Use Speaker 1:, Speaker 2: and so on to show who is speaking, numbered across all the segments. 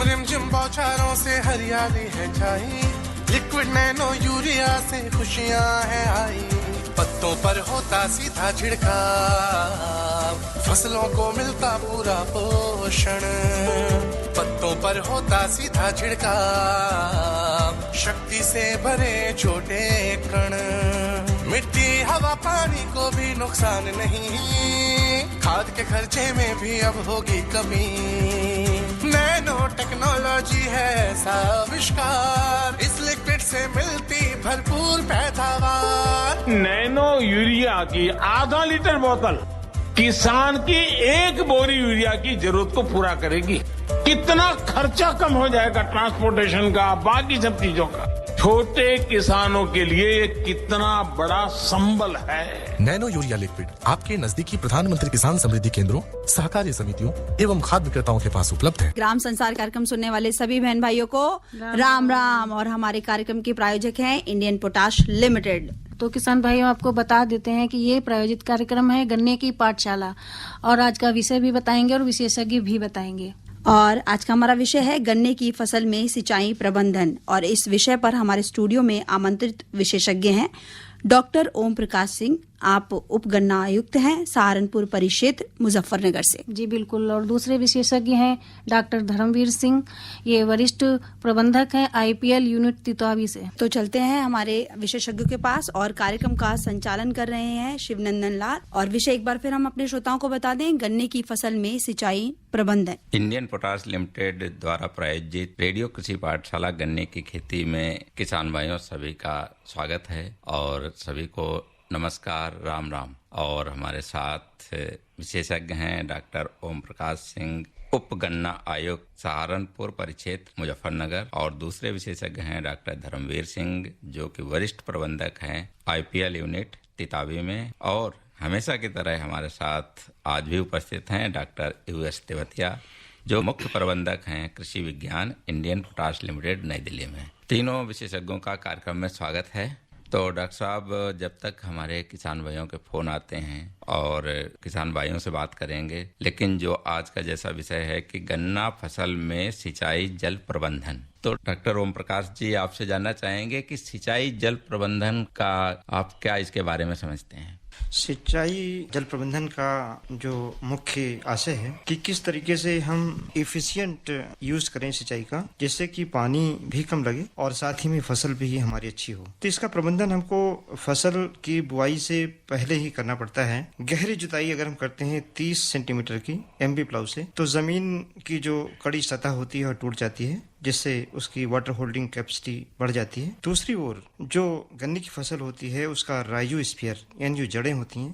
Speaker 1: Rim झिम बौछारों से हरियाली है छाई, लिक्विड नैनो यूरिया से खुशियां है आई। पत्तों पर होता सीधा छिड़काव, फसलों को मिलता पूरा पोषण। पत्तों पर होता सीधा छिड़काव, शक्ति से भरे छोटे कण। मिट्टी हवा पानी को भी नुकसान नहीं, खाद के खर्चे में भी अब होगी कमी। नैनो टेक्नोलॉजी है ऐसा आविष्कार, इस लिक्विड से मिलती भरपूर पैदावार।
Speaker 2: नैनो यूरिया की आधा लीटर बोतल किसान की एक बोरी यूरिया की जरूरत को पूरा करेगी। कितना खर्चा कम हो जाएगा ट्रांसपोर्टेशन का, बाकी सब चीजों का। छोटे किसानों के लिए ये कितना बड़ा संबल है।
Speaker 3: नैनो यूरिया लिक्विड आपके नजदीकी प्रधानमंत्री किसान समृद्धि केंद्रों, सहकारी समितियों एवं खाद्य विक्रेताओं के पास उपलब्ध है।
Speaker 4: ग्राम संसार कार्यक्रम सुनने वाले सभी बहन भाइयों को राम राम। और हमारे कार्यक्रम के प्रायोजक हैं इंडियन पोटाश लिमिटेड।
Speaker 5: तो किसान भाइयों, आपको बता देते हैं कि ये प्रायोजित कार्यक्रम है गन्ने की पाठशाला, और आज का विषय भी बताएंगे और विशेषज्ञ भी बताएंगे।
Speaker 4: और आज का हमारा विषय है गन्ने की फसल में सिंचाई प्रबंधन। और इस विषय पर हमारे स्टूडियो में आमंत्रित विशेषज्ञ हैं डॉक्टर ओम प्रकाश सिंह। आप उप गन्ना आयुक्त हैं, सहारनपुर परिक्षेत्र, मुजफ्फरनगर से।
Speaker 5: जी बिल्कुल। और दूसरे विशेषज्ञ हैं डॉक्टर धर्मवीर सिंह, ये वरिष्ठ प्रबंधक हैं IPL यूनिट तितवावी से।
Speaker 4: तो चलते हैं हमारे विशेषज्ञों के पास। और कार्यक्रम का संचालन कर रहे हैं शिवनंदन लाल। और विषय एक बार फिर हम अपने श्रोताओं को बता दें, गन्ने की फसल में सिंचाई प्रबंधन।
Speaker 6: इंडियन पोटाश लिमिटेड द्वारा प्रायोजित रेडियो कृषि पाठशाला गन्ने की खेती में किसान भाइयों सभी का स्वागत है और सभी को नमस्कार, राम राम। और हमारे साथ विशेषज्ञ हैं डॉक्टर ओम प्रकाश सिंह, उप गन्ना आयुक्त, सहारनपुर परिक्षेत्र, मुजफ्फरनगर। और दूसरे विशेषज्ञ हैं डॉक्टर धर्मवीर सिंह, जो कि वरिष्ठ प्रबंधक हैं IPL यूनिट तितावी में। और हमेशा की तरह हमारे साथ आज भी उपस्थित हैं डॉक्टर US तेवतिया, जो मुख्य प्रबंधक हैं कृषि विज्ञान इंडियन पोटाश लिमिटेड, नई दिल्ली में। तीनों विशेषज्ञों का कार्यक्रम में स्वागत है। तो डॉक्टर साहब, जब तक हमारे किसान भाइयों के फोन आते हैं और किसान भाइयों से बात करेंगे, लेकिन जो आज का जैसा विषय है कि गन्ना फसल में सिंचाई जल प्रबंधन, तो डॉक्टर ओम प्रकाश जी आपसे जानना चाहेंगे कि सिंचाई जल प्रबंधन का आप क्या इसके बारे में समझते हैं?
Speaker 7: सिंचाई जल प्रबंधन का जो मुख्य आशय है कि किस तरीके से हम एफिशिएंट यूज करें सिंचाई का, जिससे कि पानी भी कम लगे और साथ ही में फसल भी हमारी अच्छी हो। तो इसका प्रबंधन हमको फसल की बुआई से पहले ही करना पड़ता है। गहरी जुताई अगर हम करते हैं 30 सेंटीमीटर की MB प्लाउ से, तो जमीन की जो कड़ी सतह होती है टूट जाती है, जिससे उसकी वाटर होल्डिंग कैपेसिटी बढ़ जाती है। दूसरी ओर जो गन्ने की फसल होती है, उसका राइजोस्फीयर यानी जो जड़ें होती हैं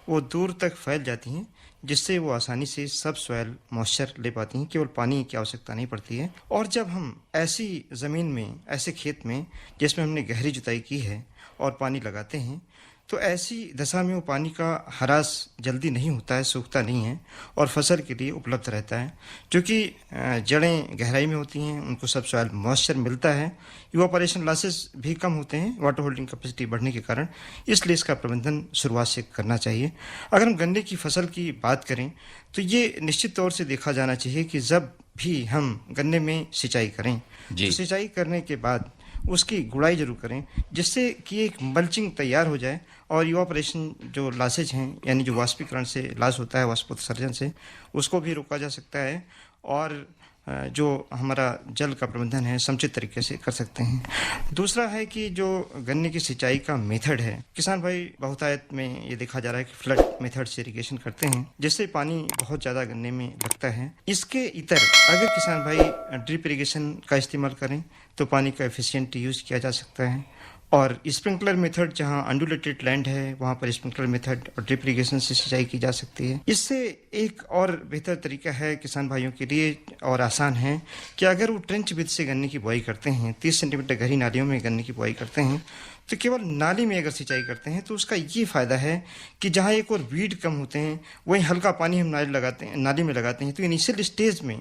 Speaker 7: वो दूर तक फैल जाती हैं, जिससे वो आसानी से सब सॉइल मॉइस्चर ले पाती हैं, केवल पानी की आवश्यकता नहीं पड़ती है। और जब हम ऐसी ज़मीन में, ऐसे खेत में जिसमें हमने गहरी जुताई की है और पानी लगाते हैं, तो ऐसी दशा में वो पानी का ह्रास जल्दी नहीं होता है, सूखता नहीं है और फसल के लिए उपलब्ध रहता है। क्योंकि जड़ें गहराई में होती हैं, उनको सब सॉइल मॉइस्चर मिलता है, इवापोरेशन लॉसेस भी कम होते हैं वाटर होल्डिंग कैपेसिटी बढ़ने के कारण। इसलिए इसका प्रबंधन शुरुआत से करना चाहिए। अगर हम गन्ने की फसल की बात करें तो ये निश्चित तौर से देखा जाना चाहिए कि जब भी हम गन्ने में सिंचाई करें तो सिंचाई करने के बाद उसकी गुड़ाई जरूर करें, जिससे कि एक मल्चिंग तैयार हो जाए और इवापोरेशन जो लॉसेज हैं, यानी जो वाष्पीकरण से लॉस होता है, वाष्पोत्सर्जन से, उसको भी रोका जा सकता है और जो हमारा जल का प्रबंधन है समुचित तरीके से कर सकते हैं। दूसरा है कि जो गन्ने की सिंचाई का मेथड है, किसान भाई बहुतायत में ये देखा जा रहा है कि फ्लड मेथड से इरिगेशन करते हैं, जिससे पानी बहुत ज़्यादा गन्ने में लगता है। इसके इतर अगर किसान भाई ड्रिप इरिगेशन का इस्तेमाल करें तो पानी का एफिशिएंट यूज़ किया जा सकता है। और स्प्रिंकलर मेथड, जहां अंडुलेटेड लैंड है वहां पर स्प्रिंकलर मेथड और ड्रिप इरिगेशन से सिंचाई की जा सकती है। इससे एक और बेहतर तरीका है किसान भाइयों के लिए और आसान है कि अगर वो ट्रेंच विथ से गन्ने की बुआई करते हैं, 30 सेंटीमीटर गहरी नालियों में गन्ने की बुआई करते हैं, तो केवल नाली में अगर सिंचाई करते हैं तो उसका ये फायदा है कि जहाँ एक और वीड कम होते हैं वहीं हल्का पानी हम नाली में लगाते हैं, तो इनिशियल स्टेज में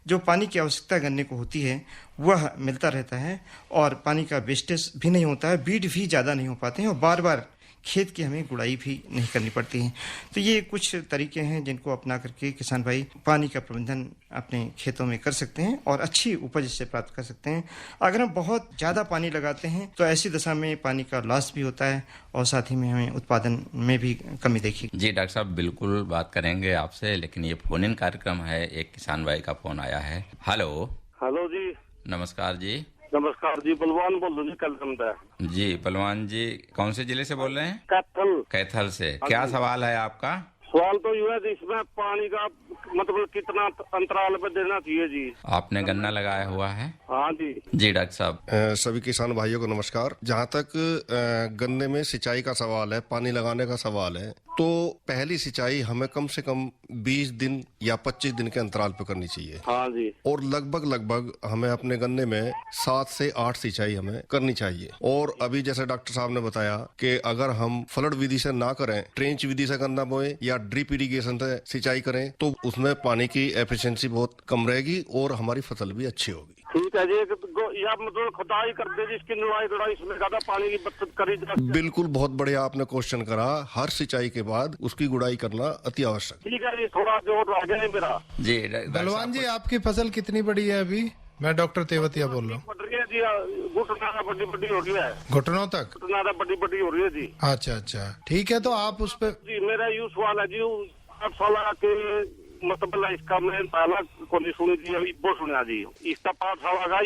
Speaker 7: जो पानी की आवश्यकता गन्ने को होती है वह मिलता रहता है और पानी का वेस्टेज भी नहीं होता है, बीड भी ज़्यादा नहीं हो पाते हैं और बार बार खेत की हमें गुड़ाई भी नहीं करनी पड़ती है। तो ये कुछ तरीके हैं जिनको अपना करके किसान भाई पानी का प्रबंधन अपने खेतों में कर सकते हैं और अच्छी उपज इससे प्राप्त कर सकते हैं। अगर हम बहुत ज़्यादा पानी लगाते हैं तो ऐसी दशा में पानी का लॉस भी होता है और साथ ही में हमें उत्पादन में भी कमी देखी।
Speaker 6: जी डॉक्टर साहब, बिल्कुल बात करेंगे आपसे, लेकिन ये फोन इन कार्यक्रम है, एक किसान भाई का फोन आया है। हेलो
Speaker 8: जी,
Speaker 6: नमस्कार जी।
Speaker 8: नमस्कार जी, बलवान बोल रहा हूँ जी कैथल
Speaker 6: जी पहलवान जी, कौन से जिले से बोल रहे हैं? कैथल से। क्या सवाल है आपका?
Speaker 8: सवाल तो यू है इसमें पानी का मतलब कितना अंतराल पे देना चाहिए जी।
Speaker 6: आपने गन्ना लगाया हुआ है?
Speaker 8: हाँ जी।
Speaker 6: जी डॉक्टर साहब।
Speaker 9: सभी किसान भाइयों को नमस्कार। जहाँ तक गन्ने में सिंचाई का सवाल है, पानी लगाने का सवाल है, तो पहली सिंचाई हमें कम से कम 20 दिन या 25 दिन के अंतराल पे करनी चाहिए।
Speaker 8: हाँ जी।
Speaker 9: और लगभग हमें अपने गन्ने में 7 से 8 सिंचाई हमें करनी चाहिए। और अभी जैसे डॉक्टर साहब ने बताया कि अगर हम फ्लड विधि से ना करें, ट्रेंच विधि से गन्ना बोए या ड्रिप इरिगेशन से सिंचाई करें, तो उसमें पानी की एफिशिएंसी बहुत कम रहेगी और हमारी फसल भी अच्छी होगी।
Speaker 8: ठीक है जी। या मतलब खुदाई कर दे जिसकी निराई गुड़ाई इसमें ज्यादा पानी की बचत करी जा।
Speaker 9: बिल्कुल, बहुत बढ़िया आपने क्वेश्चन करा। हर सिंचाई के बाद उसकी गुड़ाई करना अति आवश्यक।
Speaker 8: ठीक है जी, थोड़ा जोर आगे है मेरा।
Speaker 6: जी
Speaker 10: बलवान जी, आपकी फसल कितनी बड़ी है अभी? मैं डॉक्टर तेवतिया बोल रहा हूँ।
Speaker 8: घुटना बड़ी बड़ी हो रही है।
Speaker 10: घुटनों तक?
Speaker 8: घुटना बड़ी बड़ी हो रही है जी।
Speaker 10: अच्छा, ठीक है। तो आप उस पे
Speaker 8: जी, मेरा यू सवाल है जी, 8 साल के मतलब इसका मैं पहला को नहीं सुनी थी, अभी वो सुना जी। इसका पाठशाला का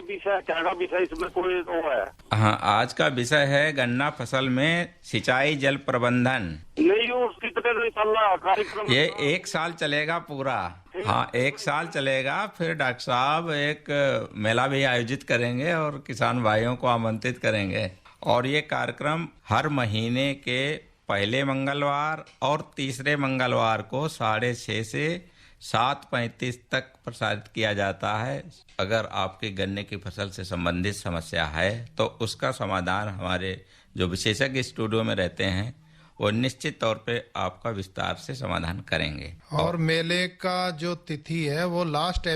Speaker 8: विषय क्या विषय इसमें कोई वो है?
Speaker 6: हाँ, आज का विषय है गन्ना फसल में सिंचाई जल प्रबंधन।
Speaker 8: नहीं, कितने दिन चल रहा कार्यक्रम?
Speaker 6: ये 1 साल चलेगा पूरा। हाँ, 1 साल चलेगा। फिर डॉक्टर साहब एक मेला भी आयोजित करेंगे और किसान भाइयों को आमंत्रित करेंगे। और ये कार्यक्रम हर महीने के पहले मंगलवार और तीसरे मंगलवार को 6:30 से 7:35 तक प्रसारित किया जाता है। अगर आपके गन्ने की फसल से संबंधित समस्या है तो उसका समाधान हमारे जो विशेषज्ञ स्टूडियो में रहते हैं वो निश्चित तौर पे आपका विस्तार से समाधान करेंगे।
Speaker 10: और मेले का जो तिथि है वो लास्ट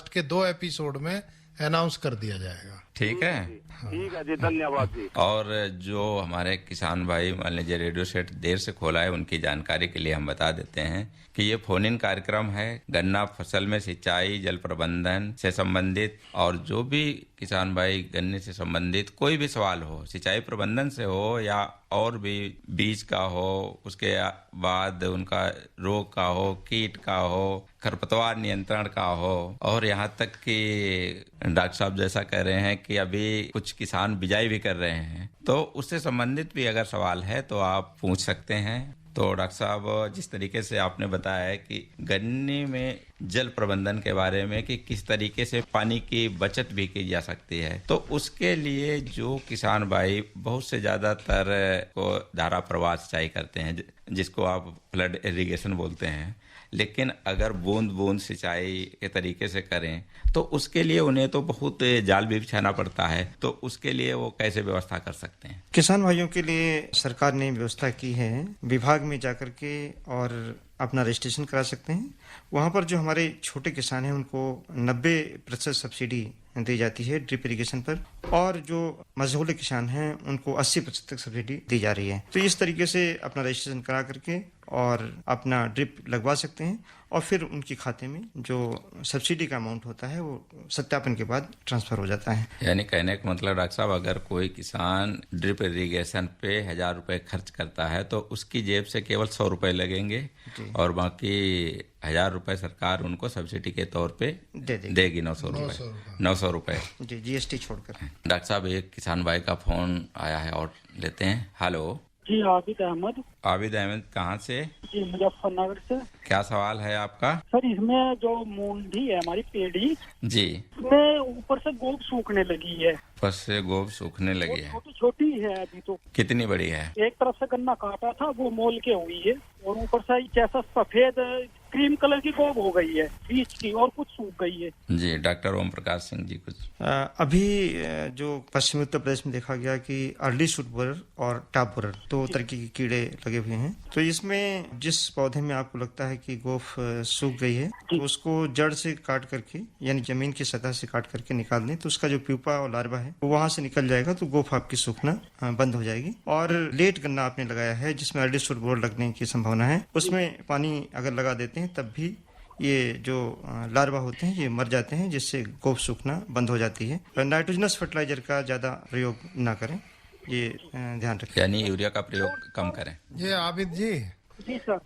Speaker 10: के 2 एपिसोड में अनाउंस कर दिया जाएगा।
Speaker 6: ठीक है?
Speaker 8: ठीक है जी, धन्यवाद जी।
Speaker 6: और जो हमारे किसान भाई मान लीजिए रेडियो सेट देर से खोला है, उनकी जानकारी के लिए हम बता देते हैं कि ये फोन इन कार्यक्रम है गन्ना फसल में सिंचाई जल प्रबंधन से संबंधित। और जो भी किसान भाई गन्ने से संबंधित कोई भी सवाल हो, सिंचाई प्रबंधन से हो या और भी बीज का हो, उसके बाद उनका रोग का हो, कीट का हो, खरपतवार नियंत्रण का हो, और यहाँ तक कि डॉक्टर साहब जैसा कह रहे हैं कि अभी कुछ किसान बिजाई भी कर रहे हैं, तो उससे संबंधित भी अगर सवाल है तो आप पूछ सकते हैं। तो डॉक्टर साहब, जिस तरीके से आपने बताया है कि गन्ने में जल प्रबंधन के बारे में कि किस तरीके से पानी की बचत भी की जा सकती है, तो उसके लिए जो किसान भाई बहुत से ज्यादातर को धारा प्रवाह सिंचाई करते हैं, जिसको आप फ्लड इरिगेशन बोलते हैं, लेकिन अगर बूंद बूंद सिंचाई के तरीके से करें तो उसके लिए उन्हें तो बहुत जाल भी बिछाना पड़ता है। तो उसके लिए वो कैसे व्यवस्था कर सकते हैं? किसान
Speaker 7: भाइयों के लिए सरकार ने व्यवस्था की है, विभाग में जाकर के और अपना रजिस्ट्रेशन करा सकते हैं। वहाँ पर जो हमारे छोटे किसान हैं उनको 90% सब्सिडी दी जाती है ड्रिप इरिगेशन पर, और जो मझोले किसान हैं उनको 80% तक सब्सिडी दी जा रही है। तो इस तरीके से अपना रजिस्ट्रेशन करा करके और अपना ड्रिप लगवा सकते हैं और फिर उनके खाते में जो सब्सिडी का अमाउंट होता है वो सत्यापन के बाद ट्रांसफर हो जाता है।
Speaker 6: यानी कहने का मतलब डॉक्टर साहब, अगर कोई किसान ड्रिप इरिगेशन पे 1000 रुपए खर्च करता है तो उसकी जेब से केवल 100 रुपए लगेंगे और बाकी 1000 रुपए सरकार उनको सब्सिडी के तौर पे देगी। 900 रुपए
Speaker 7: जी, GST छोड़कर।
Speaker 6: डॉक्टर साहब, एक किसान भाई का फोन आया है और लेते हैं। हेलो
Speaker 11: जी, आबिद अहमद
Speaker 6: कहाँ से?
Speaker 11: जी, मुजफ्फरनगर से।
Speaker 6: क्या सवाल है आपका?
Speaker 11: सर, इसमें जो मूंडी है हमारी पेड़ी
Speaker 6: जी,
Speaker 11: इसमें ऊपर से गोब सूखने लगी है।
Speaker 6: ऊपर से गोब सूखने लगी है?
Speaker 11: छोटी छोटी है अभी तो।
Speaker 6: कितनी बड़ी है?
Speaker 11: एक तरफ से गन्ना काटा था वो मोल के हुई है और ऊपर से जैसा सफेद क्रीम कलर की गोब हो गई है बीच की और कुछ सूख गई है।
Speaker 6: जी, डॉक्टर ओम प्रकाश सिंह जी कुछ।
Speaker 7: अभी जो पश्चिमी उत्तर प्रदेश में देखा गया कि अर्ली शूट बोरर और टॉप बोरर 2 तरह के कीड़े लग लगे हुए हैं। तो इसमें जिस पौधे में आपको लगता है कि गोफ सूख गई है, तो उसको जड़ से काट करके यानी जमीन की सतह से काट करके निकाल दें, तो उसका जो प्यूपा और लार्वा है वो वहां से निकल जाएगा, तो गोफ आपकी सूखना बंद हो जाएगी। और लेट गन्ना आपने लगाया है जिसमें अर्ली शूट बोरर लगने की संभावना है, उसमें पानी अगर लगा देते हैं तब भी ये जो लार्वा होते हैं ये मर जाते हैं, जिससे गोफ सूखना बंद हो जाती है। नाइट्रोजनस फर्टिलाइजर का ज्यादा प्रयोग ना करें, ये ध्यान रखें।
Speaker 6: यानी यूरिया का प्रयोग कम करें।
Speaker 10: ये आबिद जी,
Speaker 11: जी सर,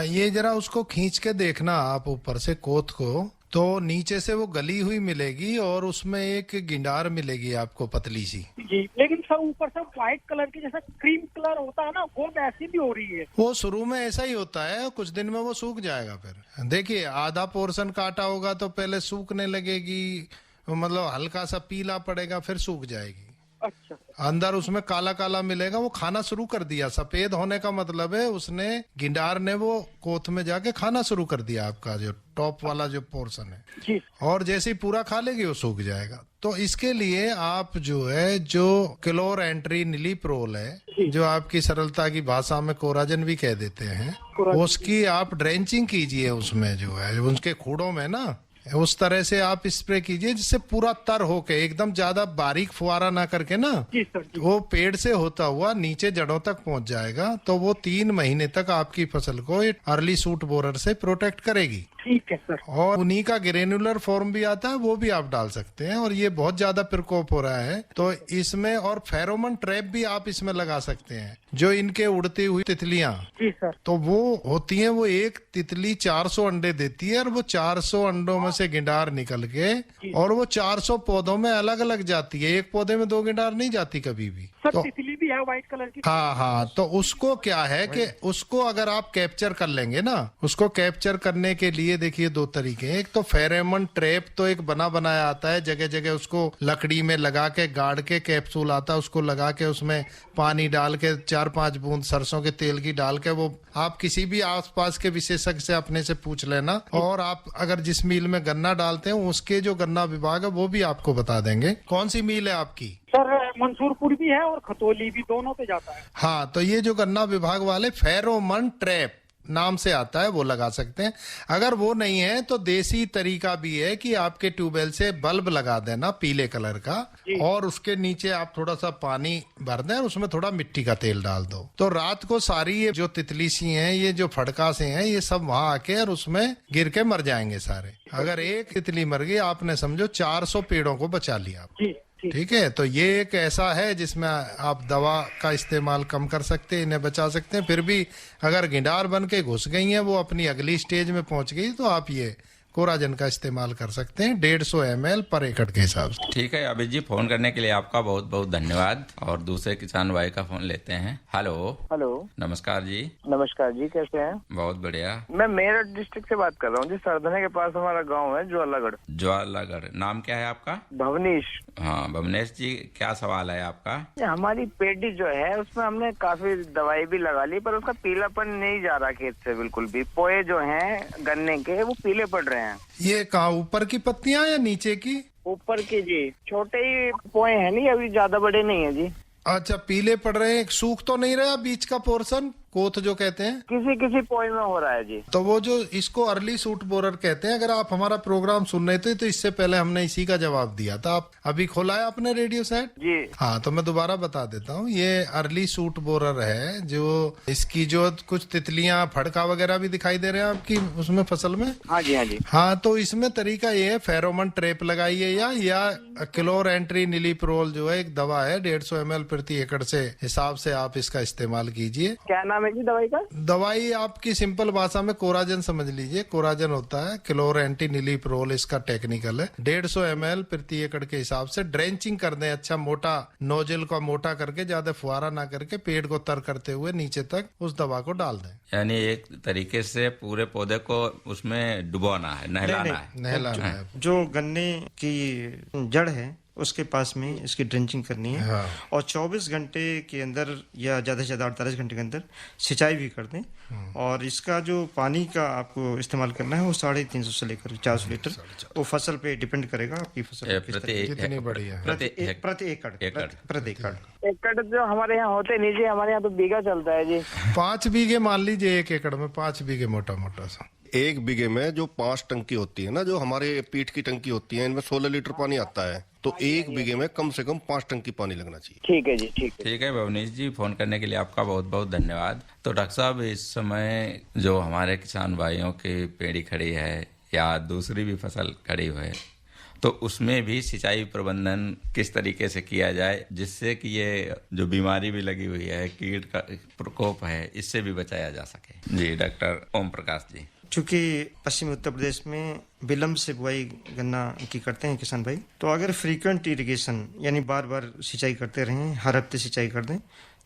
Speaker 10: ये जरा उसको खींच के देखना आप ऊपर से कोत को, तो नीचे से वो गली हुई मिलेगी और उसमें एक गिंडार मिलेगी आपको पतली सी।
Speaker 11: जी, लेकिन सर ऊपर से व्हाइट कलर की जैसा क्रीम कलर होता है ना, वो ऐसी भी हो रही है।
Speaker 10: वो शुरू में ऐसा ही होता है, कुछ दिन में वो सूख जाएगा। फिर देखिए आधा पोर्शन काटा होगा तो पहले सूखने लगेगी, मतलब हल्का सा पीला पड़ेगा, फिर सूख जाएगी।
Speaker 11: अच्छा,
Speaker 10: अंदर उसमें काला काला मिलेगा, वो खाना शुरू कर दिया। सफेद होने का मतलब है उसने गिंडार ने वो कोथ में जाके खाना शुरू कर दिया, आपका जो टॉप वाला जो पोर्शन है
Speaker 11: जी।
Speaker 10: और जैसे ही पूरा खा लेगी वो सूख जाएगा। तो इसके लिए आप जो है जो क्लोर एंट्री निलीप्रोल है, जो आपकी सरलता की भाषा में कोराजन भी कह देते हैं, उसकी आप ड्रेंचिंग कीजिए उसमें, जो है उसके खूड़ों में ना, उस तरह से आप स्प्रे कीजिए जिससे पूरा तर होके, एकदम ज्यादा बारीक फुहारा ना करके ना,
Speaker 11: जी सर, जी।
Speaker 10: वो पेड़ से होता हुआ नीचे जड़ों तक पहुंच जाएगा। तो वो 3 महीने तक आपकी फसल को अर्ली शूट बोरर से प्रोटेक्ट करेगी।
Speaker 11: ठीक है सर।
Speaker 10: और उन्हीं का ग्रेनुलर फॉर्म भी आता है, वो भी आप डाल सकते हैं। और ये बहुत ज्यादा प्रकोप हो रहा है तो इसमें, और फेरोमोन ट्रैप भी आप इसमें लगा सकते हैं, जो इनके उड़ती हुई तितलियां,
Speaker 11: जी सर,
Speaker 10: तो वो होती हैं, वो एक तितली 400 अंडे देती है और वो 400 अंडों में से गिंडार निकल के, और वो 400 पौधों में अलग अलग जाती है, एक पौधे में 2 गिंडार नहीं जाती कभी भी।
Speaker 11: सर तितली भी है व्हाइट कलर की।
Speaker 10: हाँ, तो उसको क्या है कि उसको अगर आप कैप्चर कर लेंगे ना, उसको कैप्चर करने के लिए देखिए 2 तरीके हैं। एक तो फेरोमोन ट्रैप तो एक बना बनाया आता है, जगह जगह उसको लकड़ी में लगा के गाड़ के कैप्सूल आता है, उसको लगा के उसमें पानी डाल के 4-5 बूंद सरसों के तेल की डाल के, वो आप किसी भी आसपास के विशेषज्ञ से अपने से पूछ लेना। और आप अगर जिस मिल में गन्ना डालते हैं उसके जो गन्ना विभाग है वो भी आपको बता देंगे। कौन सी मिल है आपकी?
Speaker 11: सर मंसूरपुर भी है और खतौली भी, दोनों पे जाता है।
Speaker 10: हाँ, तो ये जो गन्ना विभाग वाले फेरोमोन ट्रैप नाम से आता है वो लगा सकते हैं। अगर वो नहीं है तो देसी तरीका भी है कि आपके ट्यूबवेल से बल्ब लगा देना पीले कलर का, और उसके नीचे आप थोड़ा सा पानी भर दें और उसमें थोड़ा मिट्टी का तेल डाल दो। तो रात को सारी ये जो तितली सी हैं, ये जो फड़का से हैं, ये सब वहां आके और उसमें गिर के मर जाएंगे सारे। अगर एक तितली मर गई, आपने समझो 400 पेड़ों को बचा लिया। ठीक है, तो ये एक ऐसा है जिसमें आप दवा का इस्तेमाल कम कर सकते हैं, इन्हें बचा सकते हैं। फिर भी अगर गिंडार बन के घुस गई हैं, वो अपनी अगली स्टेज में पहुंच गई, तो आप ये कोराजन का इस्तेमाल कर सकते हैं 150 ml पर एकड़ के हिसाब से।
Speaker 6: ठीक है अभित जी, फोन करने के लिए आपका बहुत बहुत धन्यवाद। और दूसरे किसान भाई का फोन लेते हैं। हेलो, नमस्कार जी।
Speaker 12: नमस्कार जी, कैसे हैं?
Speaker 6: बहुत बढ़िया।
Speaker 12: मैं मेरठ डिस्ट्रिक्ट से बात कर रहा हूँ जी। सरधने के पास हमारा गांव है
Speaker 6: ज्वालागढ़। नाम क्या है आपका?
Speaker 12: भवनीश।
Speaker 6: हाँ भवनेश जी, क्या सवाल है आपका?
Speaker 12: हमारी पेटी जो है उसमें हमने काफी दवाई भी लगा ली, पर उसका पीलापन नहीं जा रहा खेत से बिल्कुल भी। पोए जो हैं गन्ने के वो पीले पड़ रहे हैं।
Speaker 10: ये कहाँ, ऊपर की पत्तियां या नीचे की?
Speaker 12: ऊपर की जी, छोटे ही पोए हैं, नहीं अभी ज्यादा बड़े नहीं है जी।
Speaker 10: अच्छा, पीले पड़ रहे हैं, सूख तो नहीं रहा बीच का पोर्शन, कोथ जो कहते हैं?
Speaker 12: किसी किसी पोए में हो रहा है जी।
Speaker 10: तो वो जो इसको अर्ली शूट बोरर कहते हैं। अगर आप हमारा प्रोग्राम सुन रहे थे तो इससे पहले हमने इसी का जवाब दिया था। आप अभी खोला है आपने रेडियो सेट
Speaker 12: जी?
Speaker 10: हाँ, तो मैं दोबारा बता देता हूँ। ये अर्ली शूट बोरर है, जो इसकी जो कुछ तितलियां फड़का वगैरह भी दिखाई दे रहे हैं आपकी उसमें फसल में।
Speaker 12: हाँ जी, हाँ जी।
Speaker 10: हाँ, तो इसमें तरीका ये है, फेरोमोन ट्रैप लगाइए या क्लोर एंट्री निलीप्रोल जो है एक दवा है, 150 ml प्रति एकड़ से हिसाब से आप इसका इस्तेमाल कीजिए।
Speaker 12: क्या नाम है जी दवाई का?
Speaker 10: दवाई आपकी सिंपल भाषा में कोराजन समझ लीजिए। कोराजन होता है, क्लोर एंटी निलीप्रोल इसका टेक्निकल है। 150 ml प्रति एकड़ के हिसाब से ड्रेंचिंग कर दें, अच्छा मोटा नोजल को मोटा करके, ज्यादा फुहारा ना करके, पेड़ को तर करते हुए नीचे तक उस दवा को डाल दें।
Speaker 6: यानी एक तरीके से पूरे पौधे को उसमें डुबोना है, नहलाना है।
Speaker 7: जो गन्ने की जड़ है उसके पास में इसकी ड्रेंचिंग करनी है। और 24 घंटे के अंदर या ज्यादा से ज्यादा 48 घंटे के अंदर सिंचाई भी कर दें। और इसका जो पानी का आपको इस्तेमाल करना है वो 350 से लेकर 400 लीटर, वो फसल पे डिपेंड करेगा आपकी फसल
Speaker 10: कितनी बड़ी है।
Speaker 7: प्रति एकड़।
Speaker 12: एकड़ जो हमारे यहाँ होते नहीं जी, हमारे यहाँ तो बीघा चलता है जी।
Speaker 10: 5 बीघे मान लीजिए, 1 एकड़ में 5 बीघे मोटा मोटा सा।
Speaker 9: 1 बीघे में जो 5 टंकी होती है ना, जो हमारे पीठ की टंकी होती है, इनमें 16 लीटर पानी आता है, तो 1 बीघे में कम से कम 5 टंकी पानी लगना चाहिए।
Speaker 12: ठीक है जी,
Speaker 6: ठीक है भवनीश जी, फोन करने के लिए आपका बहुत बहुत धन्यवाद। तो डॉक्टर साहब, इस समय जो हमारे किसान भाइयों की पेड़ी खड़ी है या दूसरी भी फसल खड़ी हुई है, तो उसमें भी सिंचाई प्रबंधन किस तरीके से किया जाए जिससे कि ये जो बीमारी भी लगी हुई है, कीट का प्रकोप है, इससे भी बचाया जा सके। जी डॉक्टर ओम प्रकाश जी।
Speaker 7: चूंकि पश्चिमी उत्तर प्रदेश में विलम्ब से बुआई गन्ना की करते हैं किसान भाई, तो अगर फ्रीक्वेंट इरिगेशन यानी बार बार सिंचाई करते रहें, हर हफ्ते सिंचाई कर दें,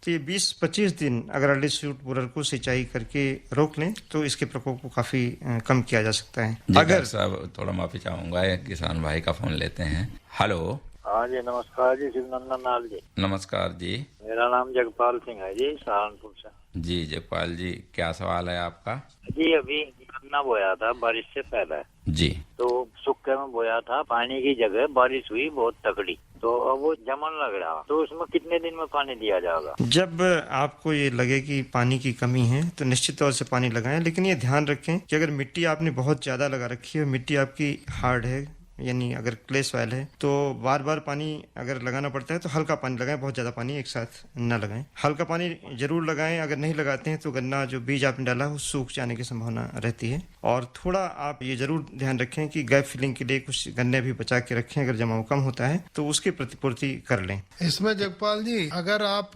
Speaker 7: तो ये 20-25 दिन अगर अर्ली शूट बोरर को सिंचाई करके रोक लें तो इसके प्रकोप को काफी कम किया जा सकता है।
Speaker 6: अगर साहब थोड़ा माफी चाहूंगा, किसान भाई का फोन लेते हैं। हेलो।
Speaker 13: हाँ जी, नमस्कार जी, शिवनंदन लाल जी।
Speaker 6: नमस्कार जी।
Speaker 13: मेरा नाम जगपाल सिंह है जी, सहारनपुर से।
Speaker 6: जी जगपाल जी, क्या सवाल है आपका?
Speaker 13: जी अभी गन्ना बोया था बारिश से पहले
Speaker 6: जी,
Speaker 13: तो सूखे में बोया था, पानी की जगह बारिश हुई बहुत तगड़ी, तो अब वो जमन लग रहा, तो उसमें कितने दिन में पानी दिया जाएगा?
Speaker 7: जब आपको ये लगे कि पानी की कमी है तो निश्चित तौर से पानी लगाएं, लेकिन ये ध्यान रखें कि अगर मिट्टी आपने बहुत ज्यादा लगा रखी है, मिट्टी आपकी हार्ड है, यानी अगर क्ले सॉइल है, तो बार बार पानी अगर लगाना पड़ता है तो हल्का पानी लगाएं, बहुत ज्यादा पानी एक साथ न लगाएं। हल्का पानी जरूर लगाएं, अगर नहीं लगाते हैं तो गन्ना जो बीज आपने डाला है वो सूख जाने की संभावना रहती है। और थोड़ा आप ये जरूर ध्यान रखें कि गैप फिलिंग के लिए कुछ गन्ने भी बचा के रखें, अगर जमाव कम होता है तो उसकी प्रतिपूर्ति कर लें।
Speaker 10: इसमें जगपाल जी, अगर आप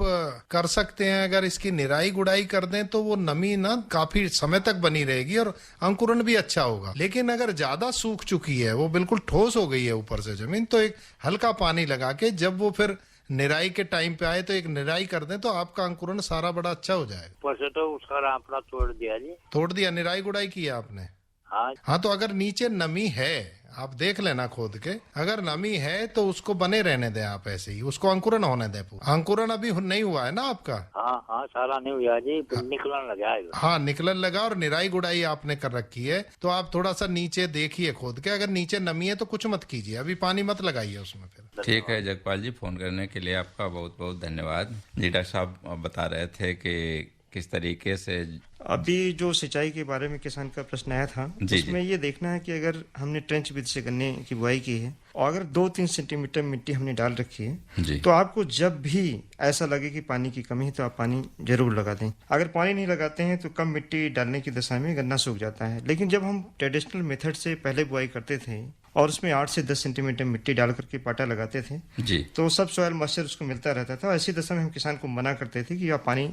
Speaker 10: कर सकते हैं, अगर इसकी निराई गुड़ाई कर दें तो वो नमी ना काफी समय तक बनी रहेगी और अंकुरण भी अच्छा होगा। लेकिन अगर ज्यादा सूख चुकी है, वो बिल्कुल ठोस हो गई है ऊपर से जमीन, तो एक हल्का पानी लगा के जब वो फिर निराई के टाइम पे आए तो एक निराई कर दें तो आपका अंकुरण सारा बड़ा अच्छा हो जाएगा।
Speaker 13: ऊपर से तो उसका रापड़ा तोड़ दिया जी।
Speaker 10: तोड़ दिया, निराई गुड़ाई किया आपने?
Speaker 13: हाँ,
Speaker 10: तो अगर नीचे नमी है, आप देख लेना खोद के, अगर नमी है तो उसको बने रहने दें आप ऐसे ही, उसको अंकुरण होने दें। अंकुरण अभी नहीं हुआ है ना आपका?
Speaker 13: हाँ, सारा नहीं हुआ जी, निकलन लगा है।
Speaker 10: हाँ, निकलन लगा और निराई गुड़ाई आपने कर रखी है, तो आप थोड़ा सा नीचे देखिए खोद के, अगर नीचे नमी है तो कुछ मत कीजिए, अभी पानी मत लगाइए उसमें फिर।
Speaker 6: ठीक है जगपाल जी, फोन करने के लिए आपका बहुत बहुत धन्यवाद। जी डॉक्टर साहब बता रहे थे कि किस तरीके से
Speaker 7: अभी जो सिंचाई के बारे में किसान का प्रश्न आया था, उसमें ये देखना है कि अगर हमने ट्रेंच विधि से गन्ने की बुआई की है और अगर 2-3 सेंटीमीटर मिट्टी हमने डाल रखी है, तो आपको जब भी ऐसा लगे कि पानी की कमी है तो आप पानी जरूर लगा दें। अगर पानी नहीं लगाते हैं तो कम मिट्टी डालने की दशा में गन्ना सूख जाता है। लेकिन जब हम ट्रेडिशनल मेथड से पहले बुआई करते थे और उसमें 8 से 10 सेंटीमीटर मिट्टी डाल करके पाटा लगाते थे तो सब सॉइल मॉइस्चर उसको मिलता रहता था। ऐसी दशा में हम किसान को मना करते थे कि आप पानी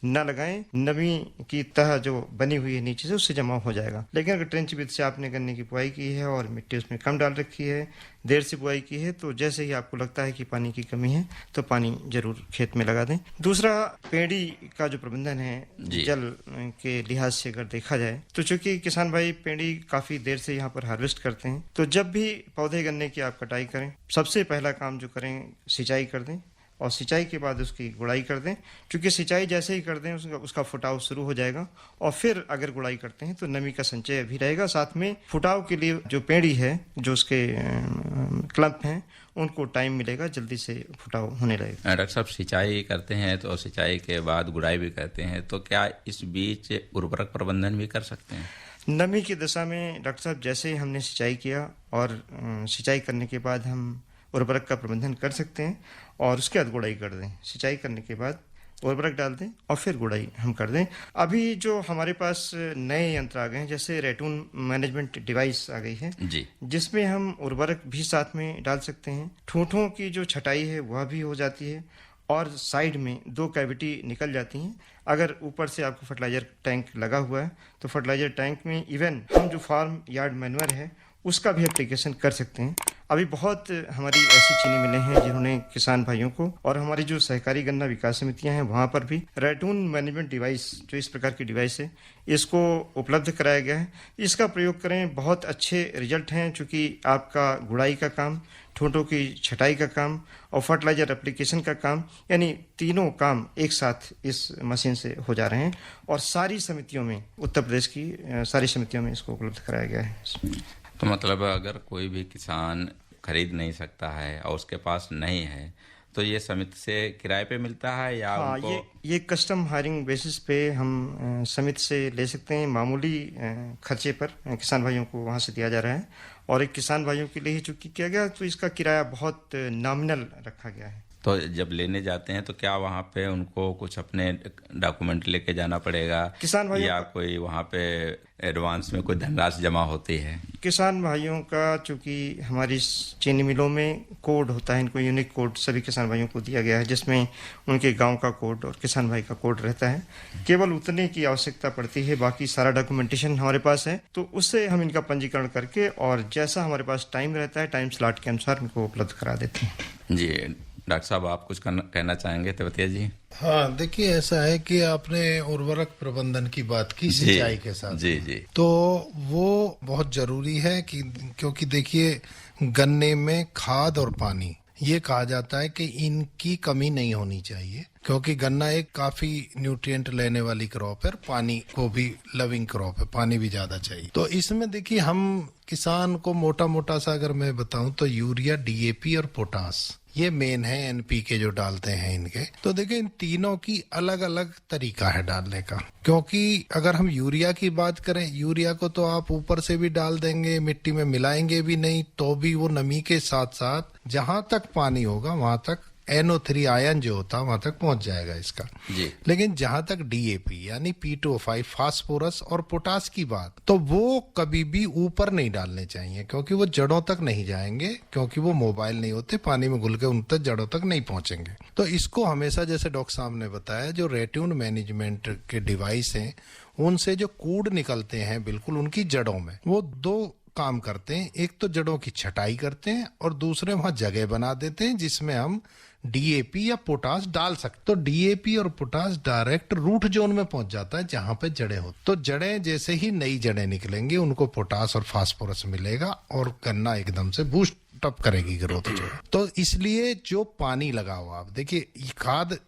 Speaker 7: न लगाएं, नमी की तह जो बनी हुई है नीचे से उससे जमा हो जाएगा। लेकिन अगर ट्रेंच विधि से आपने गन्ने की बुआई की है और मिट्टी उसमें कम डाल रखी है, देर से बुआई की है, तो जैसे ही आपको लगता है कि पानी की कमी है तो पानी जरूर खेत में लगा दें। दूसरा, पेड़ी का जो प्रबंधन है जल के लिहाज से अगर देखा जाए तो चूंकि किसान भाई पेड़ी काफी देर से यहाँ पर हार्वेस्ट करते हैं, तो जब भी पौधे गन्ने की आप कटाई करें, सबसे पहला काम जो करें सिंचाई कर दें और सिंचाई के बाद उसकी गुड़ाई कर दें। क्योंकि सिंचाई जैसे ही कर दें उसका फुटाव शुरू हो जाएगा और फिर अगर गुड़ाई करते हैं तो नमी का संचय भी रहेगा। साथ में फुटाव के लिए जो पेड़ी है, जो उसके क्लम्प हैं, उनको टाइम मिलेगा, जल्दी से फुटाव होने लगेगा।
Speaker 6: डॉक्टर साहब, सिंचाई करते हैं तो सिंचाई के बाद गुड़ाई भी करते हैं, तो क्या इस बीच उर्वरक प्रबंधन भी कर सकते हैं?
Speaker 7: नमी की दशा में डॉक्टर साहब जैसे ही हमने सिंचाई किया और सिंचाई करने के बाद हम उर्वरक का प्रबंधन कर सकते हैं और उसके बाद गुड़ाई कर दें। सिंचाई करने के बाद उर्वरक डाल दें और फिर गुड़ाई हम कर दें। अभी जो हमारे पास नए यंत्र आ गए हैं, जैसे रेटून मैनेजमेंट डिवाइस आ गई है जिसमें हम उर्वरक भी साथ में डाल सकते हैं। ठूंठों की जो छटाई है वह भी हो जाती है और साइड में 2 कैविटी निकल जाती हैं। अगर ऊपर से आपको फर्टिलाइजर टैंक लगा हुआ है तो फर्टिलाइजर टैंक में इवन हम जो फार्म यार्ड मैन्योर है उसका भी एप्लीकेशन कर सकते हैं। अभी बहुत हमारी ऐसी चीनी मिलें हैं जिन्होंने किसान भाइयों को, और हमारी जो सहकारी गन्ना विकास समितियां हैं वहां पर भी रैटून मैनेजमेंट डिवाइस, जो इस प्रकार की डिवाइस है, इसको उपलब्ध कराया गया है। इसका प्रयोग करें, बहुत अच्छे रिजल्ट हैं। चूँकि आपका गुड़ाई का काम, ठूंठों की छटाई का काम और फर्टिलाइजर एप्लीकेशन का काम, यानी तीनों काम एक साथ इस मशीन से हो जा रहे हैं, और सारी समितियों में, उत्तर प्रदेश की सारी समितियों में इसको उपलब्ध कराया गया है।
Speaker 6: तो मतलब अगर कोई भी किसान खरीद नहीं सकता है और उसके पास नहीं है, तो ये समिति से किराए पे मिलता है या
Speaker 7: हाँ,
Speaker 6: उनको...
Speaker 7: ये कस्टम हायरिंग बेसिस पे हम समिति से ले सकते हैं। मामूली खर्चे पर किसान भाइयों को वहाँ से दिया जा रहा है, और एक किसान भाइयों के लिए ही चूंकि किया गया तो इसका किराया बहुत नॉमिनल रखा गया है।
Speaker 6: तो जब लेने जाते हैं तो क्या वहाँ पे उनको कुछ अपने डॉक्यूमेंट लेके जाना पड़ेगा
Speaker 7: किसान भाइयों
Speaker 6: या कोई वहाँ पे एडवांस में कोई धनराशि जमा होती है?
Speaker 7: किसान भाइयों का चूंकि हमारी चीनी मिलों में कोड होता है, इनको यूनिक कोड सभी किसान भाइयों को दिया गया है, जिसमें उनके गांव का कोड और किसान भाई का कोड रहता है। केवल उतने की आवश्यकता पड़ती है, बाकी सारा डॉक्यूमेंटेशन हमारे पास है। तो उससे हम इनका पंजीकरण करके और जैसा हमारे पास टाइम रहता है, टाइम स्लॉट के अनुसार इनको उपलब्ध करा देते हैं।
Speaker 6: जी डॉक्टर साहब, आप कुछ कहना चाहेंगे तेवतिया जी?
Speaker 10: हाँ, देखिए ऐसा है कि आपने उर्वरक प्रबंधन की बात की सिंचाई के साथ,
Speaker 6: जी जी,
Speaker 10: तो वो बहुत जरूरी है कि क्योंकि देखिए गन्ने में खाद और पानी, ये कहा जाता है कि इनकी कमी नहीं होनी चाहिए, क्योंकि गन्ना एक काफी न्यूट्रिएंट लेने वाली क्रॉप है, पानी को भी लविंग क्रॉप है, पानी भी ज्यादा चाहिए। तो इसमें देखिए हम किसान को मोटा मोटा सा अगर मैं बताऊं तो यूरिया, डीएपी और पोटास, ये मेन है एनपीके जो डालते हैं इनके। तो देखिए इन तीनों की अलग अलग तरीका है डालने का, क्योंकि अगर हम यूरिया की बात करें, यूरिया को तो आप ऊपर से भी डाल देंगे, मिट्टी में मिलाएंगे भी नहीं तो भी वो नमी के साथ साथ जहां तक पानी होगा वहां तक NO3 आयन जो होता है वहां तक पहुंच जाएगा इसका
Speaker 6: जी।
Speaker 10: लेकिन जहां तक DAP यानी P2O5 फास्फोरस और पोटास की बात, तो वो कभी भी ऊपर नहीं डालने चाहिए, क्योंकि वो जड़ों तक नहीं जाएंगे, क्योंकि वो मोबाइल नहीं होते, पानी में घुल के उन तक जड़ों तक नहीं पहुंचेंगे। तो इसको हमेशा, जैसे डॉक्टर साहब ने बताया, जो रेट्यून मैनेजमेंट के डिवाइस हैं उनसे जो कूड़ निकलते हैं बिल्कुल उनकी जड़ों में, वो दो काम करते हैं। एक तो जड़ों की छटाई करते हैं और दूसरे वहां जगह बना देते हैं जिसमें हम DAP या पोटास डाल सकते। तो DAP और पोटास डायरेक्ट रूट जोन में पहुंच जाता है जहां पे जड़ें होती। तो जड़ें जैसे ही नई जड़ें निकलेंगी उनको पोटास और फास्फोरस मिलेगा और गन्ना एकदम से बूस्ट अप करेगी ग्रोथ जो है। तो इसलिए जो पानी लगा हुआ, आप देखिए खाद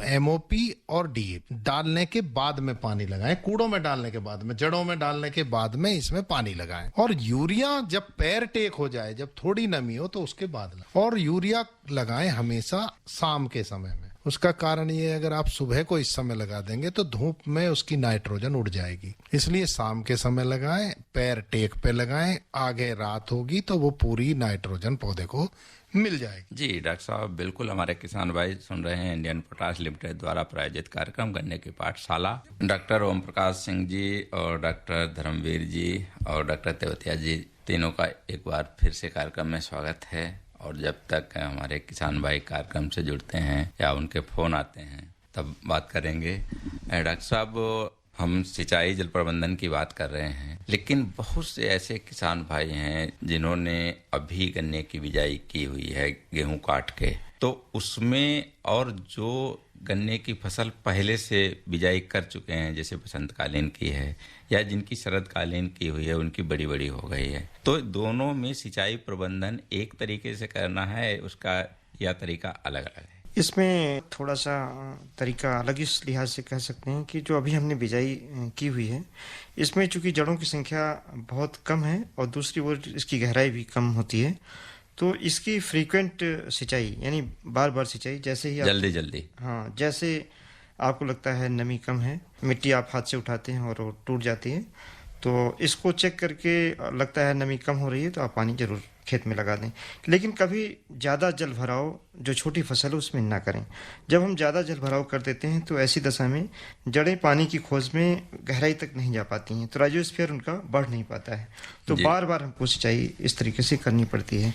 Speaker 10: MOP और DAP डालने के बाद में पानी लगाएं, कूड़ों में डालने के बाद में, जड़ों में डालने के बाद में इसमें पानी लगाएं। और यूरिया जब पैर टेक हो जाए, जब थोड़ी नमी हो तो उसके बाद लगाएं। और यूरिया लगाएं हमेशा शाम के समय में। उसका कारण ये है, अगर आप सुबह को इस समय लगा देंगे तो धूप में उसकी नाइट्रोजन उड़ जाएगी, इसलिए शाम के समय लगाएं, पैर टेक पे लगाएं, आगे रात होगी तो वो पूरी नाइट्रोजन पौधे को मिल जाएगी।
Speaker 6: जी डॉक्टर साहब, बिल्कुल हमारे किसान भाई सुन रहे हैं इंडियन पोटाश लिमिटेड द्वारा प्रायोजित कार्यक्रम गन्ने की पाठशाला। डॉक्टर ओम प्रकाश सिंह जी और डॉक्टर धर्मवीर जी और डॉक्टर तेवतिया जी, तीनों का एक बार फिर से कार्यक्रम में स्वागत है। और जब तक हमारे किसान भाई कार्यक्रम से जुड़ते हैं या उनके फोन आते हैं तब बात करेंगे। डॉक्टर साहब, हम सिंचाई जल प्रबंधन की बात कर रहे हैं, लेकिन बहुत से ऐसे किसान भाई हैं जिन्होंने अभी गन्ने की बिजाई की हुई है गेहूं काट के, तो उसमें और जो गन्ने की फसल पहले से बिजाई कर चुके हैं, जैसे बसंतकालीन की है या जिनकी शरदकालीन की हुई है, उनकी बड़ी बड़ी हो गई है, तो दोनों में सिंचाई प्रबंधन एक तरीके से करना है उसका या तरीका अलग अलग है?
Speaker 7: इसमें थोड़ा सा तरीका अलग इस लिहाज से कह सकते हैं कि जो अभी हमने बिजाई की हुई है, इसमें चूंकि जड़ों की संख्या बहुत कम है और दूसरी ओर इसकी गहराई भी कम होती है, तो इसकी फ्रीक्वेंट सिंचाई यानी बार बार सिंचाई, जैसे ही
Speaker 6: जल्दी
Speaker 7: हाँ, जैसे आपको लगता है नमी कम है, मिट्टी आप हाथ से उठाते हैं और वो टूट जाती है, तो इसको चेक करके लगता है नमी कम हो रही है तो आप पानी जरूर खेत में लगा दें। लेकिन कभी ज़्यादा जल भराव जो छोटी फसल है उसमें ना करें। जब हम ज़्यादा जल भराव कर देते हैं तो ऐसी दशा में जड़ें पानी की खोज में गहराई तक नहीं जा पाती हैं, तो राइजोस्फीयर उनका बढ़ नहीं पाता है, तो बार बार हमको सिंचाई इस तरीके से करनी पड़ती है।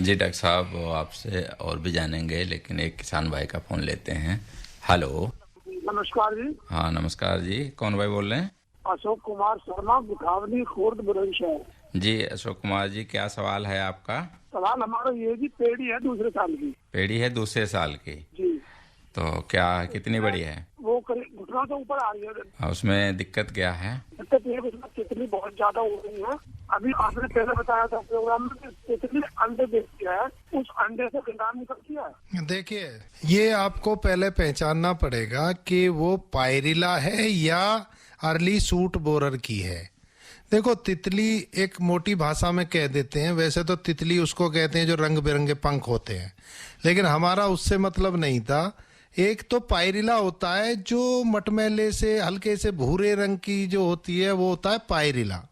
Speaker 6: जी डॉक्टर साहब, आपसे और भी जानेंगे, लेकिन एक किसान भाई का फोन लेते हैं। हेलो,
Speaker 14: नमस्कार जी।
Speaker 6: हाँ नमस्कार जी, कौन भाई बोल रहे हैं?
Speaker 14: अशोक कुमार शर्मा, बुखावली, खुर्द, बुलंदशहर।
Speaker 6: जी अशोक कुमार जी, क्या सवाल है आपका?
Speaker 11: सवाल हमारा ये जी, पेड़ी है दूसरे साल की।
Speaker 6: पेड़ी है दूसरे साल की
Speaker 11: जी।
Speaker 6: तो क्या कितनी बड़ी है?
Speaker 11: वो घुटना से ऊपर आ रही है।
Speaker 6: उसमें दिक्कत क्या है?
Speaker 11: दिक्कत ये उसमें तितली बहुत ज्यादा हो रही है। अभी आपने पहले बताया था प्रोग्राम में तितली अंडे देती है, उस अंडे से गंदा निकलती है।
Speaker 10: देखिए, ये आपको पहले पहचानना पड़ेगा कि वो पायरिला है या अर्ली सूट बोरर की है। देखो, तितली एक मोटी भाषा में कह देते हैं, वैसे तो तितली उसको कहते हैं जो रंग बिरंगे पंख होते हैं, लेकिन हमारा उससे मतलब नहीं था। एक तो पायरिला होता है जो मटमैले से हल्के से भूरे रंग की जो होती है, वो होता है पायरिला।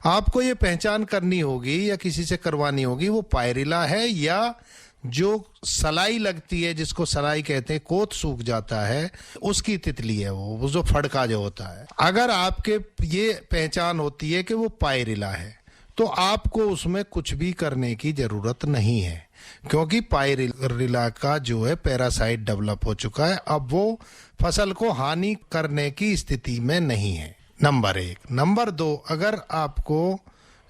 Speaker 10: आपको ये पहचान करनी होगी या किसी से करवानी होगी वो पायरिला है या जो सलाई लगती है, जिसको सलाई कहते हैं, कोत सूख जाता है, उसकी तितली है वो जो फड़का जो होता है। अगर आपके ये पहचान होती है कि वो पायरिला है तो आपको उसमें कुछ भी करने की जरूरत नहीं है, क्योंकि पायरिला का जो है पैरासाइट डेवलप हो चुका है। अब वो फसल को हानि करने की स्थिति में नहीं है, नंबर 1। नंबर 2, अगर आपको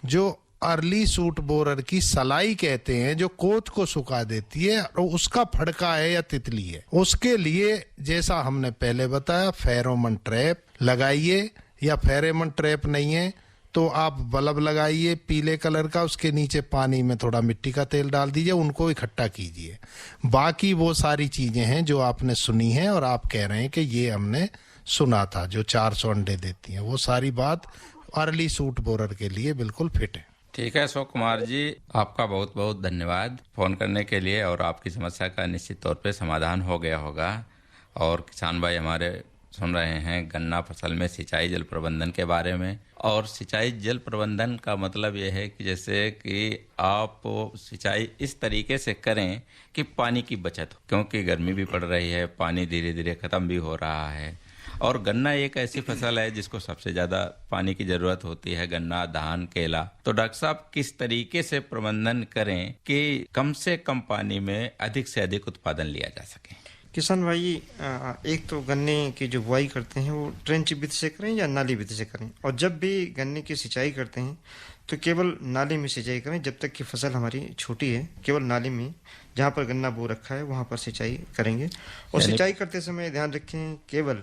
Speaker 10: जो अर्ली सूट बोरर की सलाई कहते हैं, जो कोत को सुखा देती है, और उसका फड़का है या तितली है, उसके लिए जैसा हमने पहले बताया फेरोमोन ट्रैप लगाइए, या फेरोमोन ट्रैप नहीं है तो आप बल्ब लगाइए पीले कलर का, उसके नीचे पानी में थोड़ा मिट्टी का तेल डाल दीजिए, उनको इकट्ठा कीजिए। बाकी वो सारी चीजें हैं जो आपने सुनी हैं और आप कह रहे हैं कि ये हमने सुना था, जो 400 अंडे देती हैं, वो सारी बात अर्ली सूट बोरर के लिए बिल्कुल फिट है।
Speaker 6: ठीक है अशोक कुमार जी, आपका बहुत बहुत धन्यवाद फोन करने के लिए, और आपकी समस्या का निश्चित तौर पे समाधान हो गया होगा। और किसान भाई हमारे सुन रहे हैं गन्ना फसल में सिंचाई जल प्रबंधन के बारे में। और सिंचाई जल प्रबंधन का मतलब यह है कि जैसे कि आप सिंचाई इस तरीके से करें कि पानी की बचत हो, क्योंकि गर्मी भी पड़ रही है, पानी धीरे धीरे खत्म भी हो रहा है। और गन्ना एक ऐसी फसल है जिसको सबसे ज्यादा पानी की जरूरत होती है, गन्ना, धान, केला। तो डॉक्टर साहब किस तरीके से प्रबंधन करें कि कम से कम पानी में अधिक से अधिक उत्पादन लिया जा सके?
Speaker 7: किसान भाई, एक तो गन्ने की जो बुआई करते हैं वो ट्रेंच विधि से करें या नाली विधि से करें, और जब भी गन्ने की सिंचाई करते हैं तो केवल नाली में सिंचाई करें। जब तक कि फसल हमारी छोटी है, केवल नाली में जहाँ पर गन्ना बो रखा है वहाँ पर सिंचाई करेंगे। और सिंचाई करते समय ध्यान रखें केवल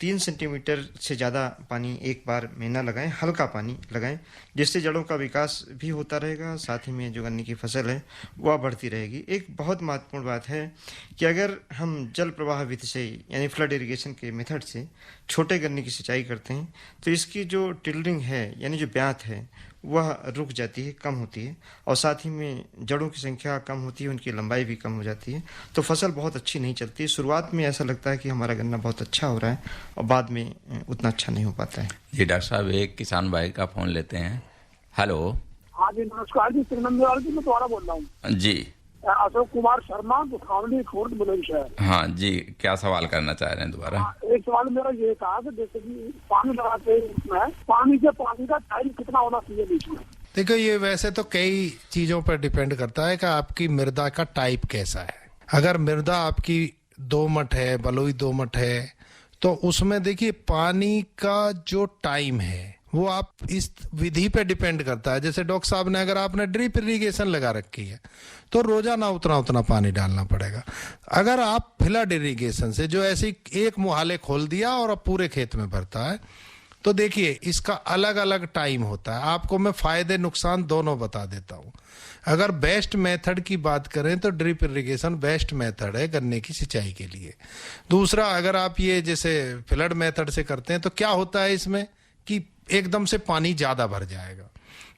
Speaker 7: 3 सेंटीमीटर से ज़्यादा पानी एक बार में न लगाएं, हल्का पानी लगाएं, जिससे जड़ों का विकास भी होता रहेगा, साथ ही में जो गन्ने की फसल है वह बढ़ती रहेगी। एक बहुत महत्वपूर्ण बात है कि अगर हम जल प्रवाह विधि से यानी फ्लड इरिगेशन के मेथड से छोटे गन्ने की सिंचाई करते हैं तो इसकी जो टिल्डिंग है यानी जो ब्यात है वह रुक जाती है, कम होती है, और साथ ही में जड़ों की संख्या कम होती है, उनकी लंबाई भी कम हो जाती है, तो फसल बहुत अच्छी नहीं चलती। शुरुआत में ऐसा लगता है कि हमारा गन्ना बहुत अच्छा हो रहा है और बाद में उतना अच्छा नहीं हो पाता है।
Speaker 6: जी डॉक्टर साहब, एक किसान भाई का फोन लेते हैं। हेलो।
Speaker 11: हाँ जी, नमस्कार जी, त्रिनंदलाल जी, मैं दोबारा बोल रहा हूँ जी। अशोक कुमार शर्मा, गुठावली, खुर्द, बुलंदशहर।
Speaker 6: हाँ जी, क्या सवाल करना चाह रहे हैं दोबारा?
Speaker 11: एक सवाल मेरा ये था कि जैसे कि पानी लगाते हैं, पानी का टाइम कितना होना चाहिए बीच में?
Speaker 10: देखो, ये वैसे तो कई चीजों पर डिपेंड करता है कि आपकी मृदा का टाइप कैसा है। अगर मृदा आपकी दोमट है, बलुई दोमट है, तो उसमें देखिए पानी का जो टाइम है वो आप इस विधि पे डिपेंड करता है। जैसे डॉक्टर साहब ने, अगर आपने ड्रिप इरिगेशन लगा रखी है तो रोजाना उतना पानी डालना पड़ेगा। अगर आप फ्लड इरिगेशन से जो ऐसी एक मुहाले खोल दिया और अब पूरे खेत में भरता है, तो देखिए इसका अलग अलग टाइम होता है। आपको मैं फायदे नुकसान दोनों बता देता हूँ। अगर बेस्ट मेथड की बात करें तो ड्रिप इरिगेशन बेस्ट मेथड है गन्ने की सिंचाई के लिए। दूसरा, अगर आप ये जैसे फ्लड मेथड से करते हैं तो क्या होता है इसमें कि एकदम से पानी ज्यादा भर जाएगा।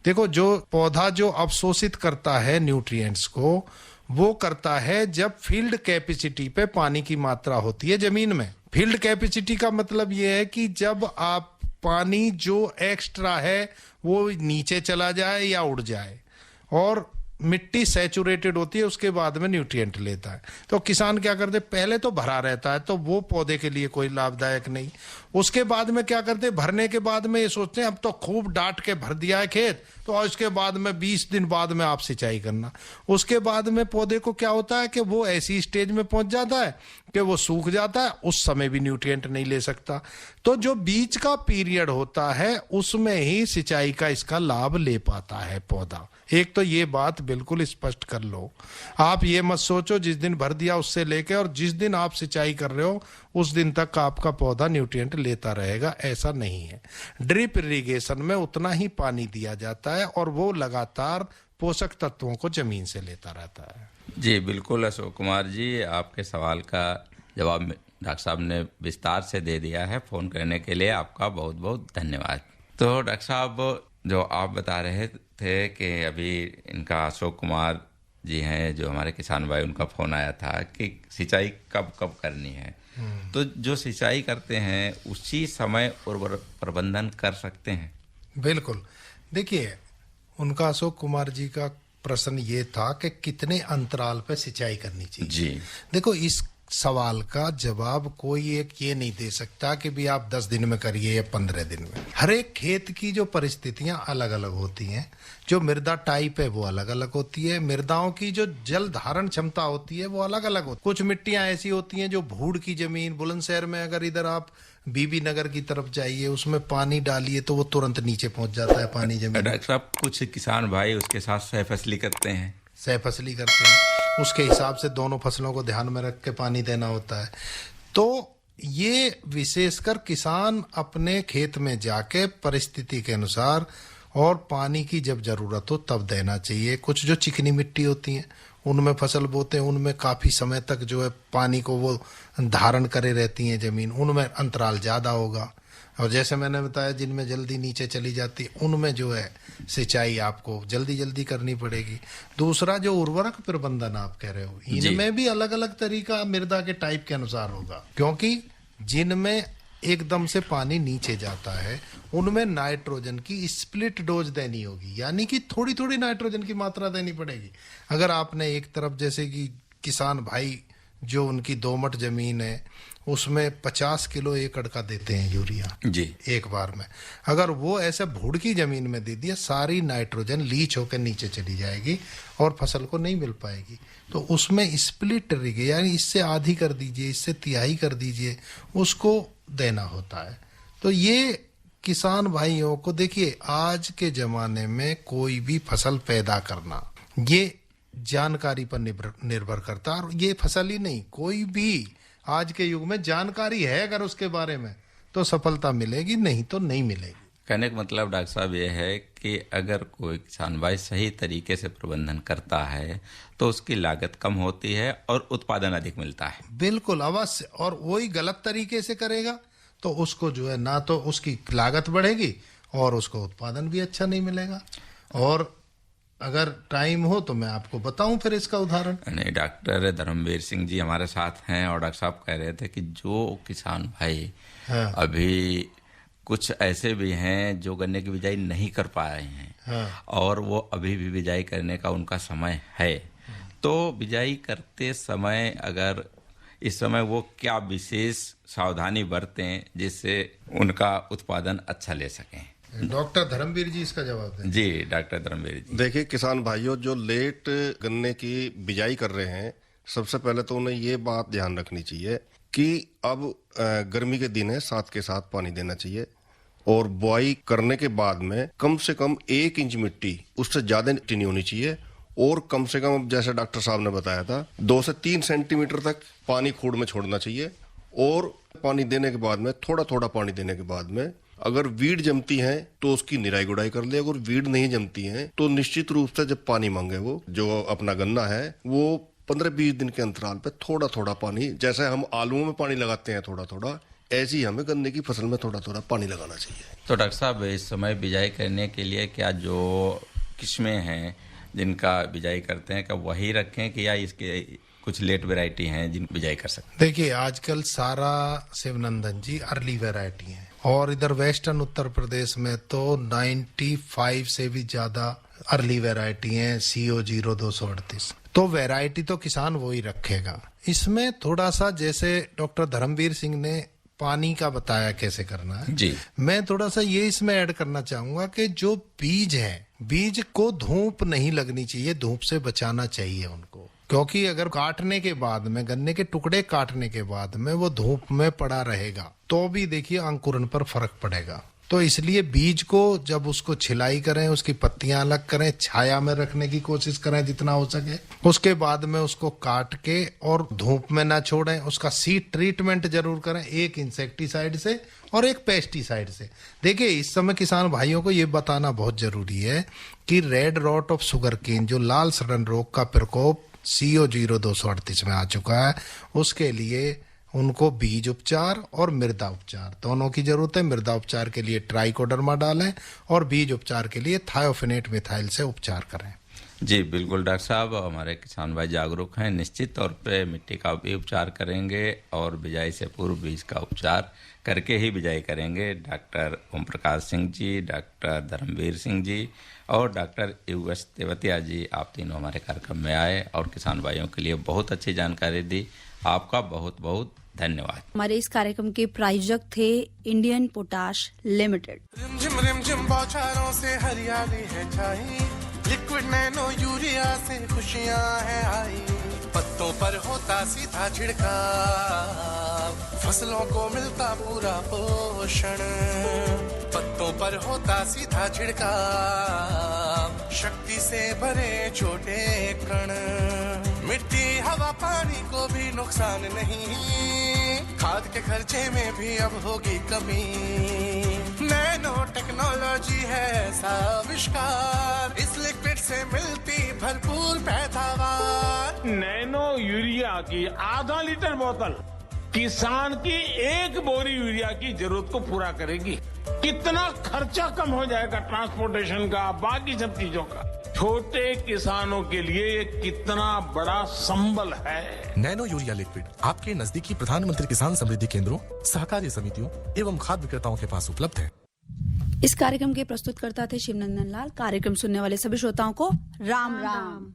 Speaker 10: देखो, जो पौधा जो अवशोषित करता है न्यूट्रिएंट्स को, वो करता है जब फील्ड कैपेसिटी पे पानी की मात्रा होती है जमीन में। फील्ड कैपेसिटी का मतलब ये है कि जब आप पानी जो एक्स्ट्रा है वो नीचे चला जाए या उड़ जाए और मिट्टी सैचुरेटेड होती है, उसके बाद में न्यूट्रिएंट लेता है। तो किसान क्या करते, पहले तो भरा रहता है, तो वो पौधे के लिए कोई लाभदायक नहीं। उसके बाद में क्या करते, भरने के बाद में ये सोचते हैं अब तो खूब डांट के भर दिया है खेत, तो उसके बाद में 20 दिन बाद में आप सिंचाई करना। उसके बाद में पौधे को क्या होता है कि वो ऐसी स्टेज में पहुंच जाता है कि वो सूख जाता है, उस समय भी न्यूट्रिएंट नहीं ले सकता। तो जो बीच का पीरियड होता है उसमें ही सिंचाई का इसका लाभ ले पाता है पौधा। एक तो ये बात बिल्कुल स्पष्ट कर लो, आप ये मत सोचो जिस दिन भर दिया उससे लेके और जिस दिन आप सिंचाई कर रहे हो उस दिन तक आपका पौधा न्यूट्रिएंट लेता रहेगा, ऐसा नहीं है। ड्रिप इरिगेशन में उतना ही पानी दिया जाता है और वो लगातार पोषक तत्वों को जमीन से लेता रहता है।
Speaker 6: जी बिल्कुल अशोक कुमार जी, आपके सवाल का जवाब डॉक्टर साहब ने विस्तार से दे दिया है। फोन करने के लिए आपका बहुत बहुत धन्यवाद। तो डॉक्टर साहब, जो आप बता रहे थे कि अभी इनका अशोक कुमार जी हैं जो हमारे किसान भाई, उनका फोन आया था कि सिंचाई कब कब करनी है। तो जो सिंचाई करते हैं उसी समय उर्वर प्रबंधन कर सकते हैं?
Speaker 10: बिल्कुल। देखिए, उनका अशोक कुमार जी का प्रश्न ये था कि कितने अंतराल पर सिंचाई करनी चाहिए।
Speaker 6: जी
Speaker 10: देखो, इस सवाल का जवाब कोई एक ये नहीं दे सकता कि भी आप 10 दिन में करिए या 15 दिन में। हर एक खेत की जो परिस्थितियां अलग अलग होती हैं, जो मृदा टाइप है वो अलग अलग होती है, मृदाओं की जो जल धारण क्षमता होती है वो अलग अलग होती है। कुछ मिट्टियां ऐसी होती हैं जो भूड़ की जमीन, बुलंदशहर में अगर इधर आप बीबी नगर की तरफ जाइए, उसमें पानी डालिए तो वो तुरंत नीचे पहुंच जाता है पानी जमीन।
Speaker 6: डॉक्टर साहब, कुछ किसान भाई उसके साथ सहफसली करते हैं।
Speaker 10: सहफसली करते हैं, उसके हिसाब से दोनों फसलों को ध्यान में रख के पानी देना होता है। तो ये विशेषकर किसान अपने खेत में जाके परिस्थिति के अनुसार और पानी की जब जरूरत हो तब देना चाहिए। कुछ जो चिकनी मिट्टी होती हैं उनमें फसल बोते हैं, उनमें काफी समय तक जो है पानी को वो धारण करे रहती हैं जमीन, उनमें अंतराल ज्यादा होगा। और जैसे मैंने बताया जिनमें जल्दी नीचे चली जाती है उनमें जो है सिंचाई आपको जल्दी जल्दी करनी पड़ेगी। दूसरा, जो उर्वरक प्रबंधन आप कह रहे हो, इनमें भी अलग अलग तरीका मृदा के टाइप के अनुसार होगा, क्योंकि जिनमें एकदम से पानी नीचे जाता है उनमें नाइट्रोजन की स्प्लिट डोज देनी होगी, यानी कि थोड़ी थोड़ी नाइट्रोजन की मात्रा देनी पड़ेगी। अगर आपने एक तरफ, जैसे कि किसान भाई जो उनकी दोमट जमीन है उसमें 50 किलो एकड़ का देते हैं यूरिया
Speaker 6: जी
Speaker 10: एक बार में, अगर वो ऐसे भूड़ की जमीन में दे दिया सारी नाइट्रोजन लीच होकर नीचे चली जाएगी और फसल को नहीं मिल पाएगी। तो उसमें स्प्लिट इरिगेशन, यानी इससे आधी कर दीजिए, इससे तिहाई कर दीजिए, उसको देना होता है। तो ये किसान भाइयों को, देखिए आज के जमाने में कोई भी फसल पैदा करना ये जानकारी पर निर्भर करता है। और ये फसल ही नहीं, कोई भी आज के युग में जानकारी है अगर उसके बारे में तो सफलता मिलेगी, नहीं तो नहीं मिलेगी।
Speaker 6: कहने का मतलब डॉक्टर साहब ये है कि अगर कोई किसान भाई सही तरीके से प्रबंधन करता है तो उसकी लागत कम होती है और उत्पादन अधिक मिलता है।
Speaker 10: बिल्कुल, अवश्य। और वही गलत तरीके से करेगा तो उसको जो है ना तो उसकी लागत बढ़ेगी और उसको उत्पादन भी अच्छा नहीं मिलेगा। और अगर टाइम हो तो मैं आपको बताऊं फिर इसका उदाहरण।
Speaker 6: नहीं, डॉक्टर धर्मवीर सिंह जी हमारे साथ हैं और डॉक्टर साहब कह रहे थे कि जो किसान भाई अभी कुछ ऐसे भी हैं जो गन्ने की बिजाई नहीं कर पाए हैं और वो अभी भी बिजाई करने का उनका समय है, तो बिजाई करते समय अगर इस समय वो क्या विशेष सावधानी बरतें जिससे उनका उत्पादन अच्छा ले सकें?
Speaker 10: डॉक्टर धर्मवीर जी इसका जवाब दें।
Speaker 6: जी डॉक्टर धर्मवीर जी।
Speaker 9: देखिए किसान भाइयों, जो लेट गन्ने की बिजाई कर रहे हैं, सबसे पहले तो उन्हें ये बात ध्यान रखनी चाहिए कि अब गर्मी के दिन है, साथ के साथ पानी देना चाहिए और बुआई करने के बाद में कम से कम 1 इंच मिट्टी, उससे ज्यादा मिट्टी नहीं होनी चाहिए और कम से कम जैसे डॉक्टर साहब ने बताया था 2 से 3 सेंटीमीटर तक पानी खूड़ में छोड़ना चाहिए। और पानी देने के बाद में, थोड़ा थोड़ा पानी देने के बाद में, अगर वीड जमती है तो उसकी निराई गुड़ाई कर ले। अगर वीड नहीं जमती है तो निश्चित रूप से जब पानी मांगे वो जो अपना गन्ना है वो 15-20 दिन के अंतराल पे थोड़ा थोड़ा पानी, जैसे हम आलूओं में पानी लगाते हैं थोड़ा थोड़ा, ऐसे ही हमें गन्ने की फसल में थोड़ा थोड़ा पानी लगाना चाहिए।
Speaker 6: तो डॉक्टर साहब, इस समय बिजाई करने के लिए क्या जो किस्में हैं जिनका बिजाई करते हैं, क्या वही रखें कि या इसके कुछ लेट वैरायटी हैं जिन बिजाई कर सकते हैं?
Speaker 10: देखिए आजकल सारा शिवनंदन जी अर्ली वैरायटी है और इधर वेस्टर्न उत्तर प्रदेश में तो 95 से भी ज्यादा अर्ली वैरायटी है, CO 0238। तो वैरायटी तो किसान वो ही रखेगा। इसमें थोड़ा सा, जैसे डॉक्टर धर्मवीर सिंह ने पानी का बताया कैसे करना है
Speaker 6: जी।
Speaker 10: मैं थोड़ा सा ये इसमें ऐड करना चाहूंगा कि जो बीज है, बीज को धूप नहीं लगनी चाहिए, धूप से बचाना चाहिए उनको, क्योंकि अगर काटने के बाद में, गन्ने के टुकड़े काटने के बाद में वो धूप में पड़ा रहेगा तो भी देखिए अंकुरण पर फर्क पड़ेगा। तो इसलिए बीज को जब उसको छिलाई करें, उसकी पत्तियां अलग करें, छाया में रखने की कोशिश करें जितना हो सके, उसके बाद में उसको काट के और धूप में ना छोड़ें, उसका सीड ट्रीटमेंट जरूर करें, एक इंसेक्टिसाइड से और एक पेस्टिसाइड से। देखिए इस समय किसान भाइयों को ये बताना बहुत जरूरी है कि रेड रॉट ऑफ शुगरकेन, जो लाल सड़न रोग का प्रकोप CO0238 में आ चुका है, उसके लिए उनको बीज उपचार और मृदा उपचार दोनों की जरूरत है। मृदा उपचार के लिए ट्राइकोडर्मा डालें और बीज उपचार के लिए थायोफेनेट मिथाइल से उपचार करें।
Speaker 6: जी बिल्कुल डॉक्टर साहब, हमारे किसान भाई जागरूक हैं, निश्चित तौर पे मिट्टी का भी उपचार करेंगे और बिजाई से पूर्व बीज का उपचार करके ही बिजाई करेंगे। डॉक्टर ओम प्रकाश सिंह जी, डॉक्टर धर्मवीर सिंह जी और डॉक्टर US तेवतिया जी, आप तीनों हमारे कार्यक्रम में आए और किसान भाइयों के लिए बहुत अच्छी जानकारी दी। आपका बहुत बहुत धन्यवाद।
Speaker 4: हमारे इस कार्यक्रम के प्रायोजक थे इंडियन पोटाश लिमिटेड।
Speaker 1: रिमझिम बौछारों से हरियाली है छाई, लिक्विड नैनो यूरिया से खुशियां हैं आई, पत्तों पर होता सीधा छिड़काव, फसलों को मिलता पूरा पोषण, पत्तों पर होता सीधा छिड़काव, शक्ति से भरे छोटे कण, मिट्टी हवा पानी को भी नुकसान नहीं, खाद के खर्चे में भी अब होगी कमी, नैनो टेक्नोलॉजी है ऐसा आविष्कार, इस लिक्विड से मिलती भरपूर पैदावार।
Speaker 2: नैनो यूरिया की आधा लीटर बोतल किसान की एक बोरी यूरिया की जरूरत को पूरा करेगी। कितना खर्चा कम हो जाएगा ट्रांसपोर्टेशन का, बाकी सब चीजों का। छोटे किसानों के लिए ये कितना बड़ा संबल है।
Speaker 3: नैनो यूरिया लिक्विड आपके नजदीकी प्रधानमंत्री किसान समृद्धि केंद्रों, सहकारी समितियों एवं खाद्य विक्रेताओं के पास उपलब्ध है।
Speaker 4: इस कार्यक्रम के प्रस्तुतकर्ता थे शिवनंदन लाल। कार्यक्रम सुनने वाले सभी श्रोताओं को राम राम।